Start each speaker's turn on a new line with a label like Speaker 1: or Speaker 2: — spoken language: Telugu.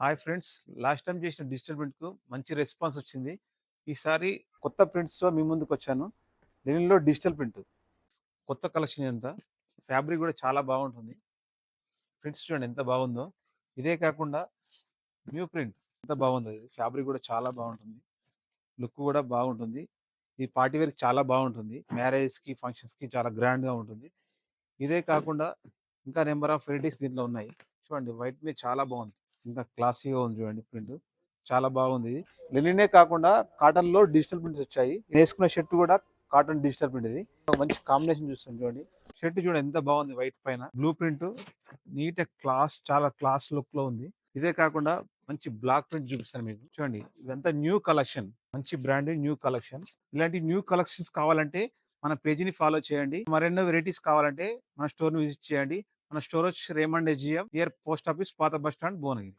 Speaker 1: Hi friends. లాస్ట్ టైమ్ చేసిన డిజిటల్ ప్రింట్‌కు మంచి రెస్పాన్స్ వచ్చింది. ఈసారి కొత్త ప్రింట్స్‌తో మీ ముందుకొచ్చాను. లెనిన్‌లో డిజిటల్ ప్రింట్. కొత్త కలెక్షన్ ఇదంతా. ఫ్యాబ్రిక్ గూడా చాలా బాగుంటుంది. ప్రింట్స్ చూడండి ఎంత బాగుందో. ఇదే కాకుండా న్యూ ప్రింట్ ఎంత బాగుందో ఇది. ఫ్యాబ్రిక్ గూడా చాలా బాగుంటుంది. లుక్ గూడా బాగుంటుంది. ఈ పార్టీ వేర్‌కి చాలా బాగుంటుంది. మ్యారేజెస్‌కి, ఫంక్షన్స్‌కి చాలా గ్రాండ్‌గా ఉంటుంది. ఇదే కాకుండా ఇంకా నెంబర్ ఆఫ్ వెరైటీస్ దీంట్లో ఉన్నాయి. చూడండి వైట్ మీద చాలా బాగుంది. ఇంత క్లాసీగా ఉంది చూడండి ప్రింట్. చాలా బాగుంది ఇది. లెనినే కాకుండా కాటన్‌లో డిజిటల్ ప్రింట్స్ వచ్చాయి. నేను వేసుకున్న షర్ట్ కూడా కాటన్ డిజిటల్ ప్రింట్ ఇది. ఒక మంచి కాంబినేషన్ చూస్తాను చూడండి. షర్ట్ చూడండి ఎంత బాగుంది వైట్ పైన. బ్లూ ప్రింట్ నీట్ క్లాస్ చాలా క్లాస్ లుక్ లో ఉంది. ఇదే కాకుండా మంచి బ్లాక్ ప్రింట్ చూపిస్తాను మీకు. చూడండి ఇదంతా న్యూ కలెక్షన్. మంచి బ్రాండెడ్ న్యూ కలెక్షన్. ఇలాంటి న్యూ కలెక్షన్స్ కావాలంటే మన పేజీని ఫాలో చేయండి. మరెన్నో వెరైటీస్ కావాలంటే మన స్టోర్‌ని విజిట్ చేయండి. మన స్టోర్ వచ్చి Raymond SGM near post office పాత బస్ స్టాండ్ భువనగిరి.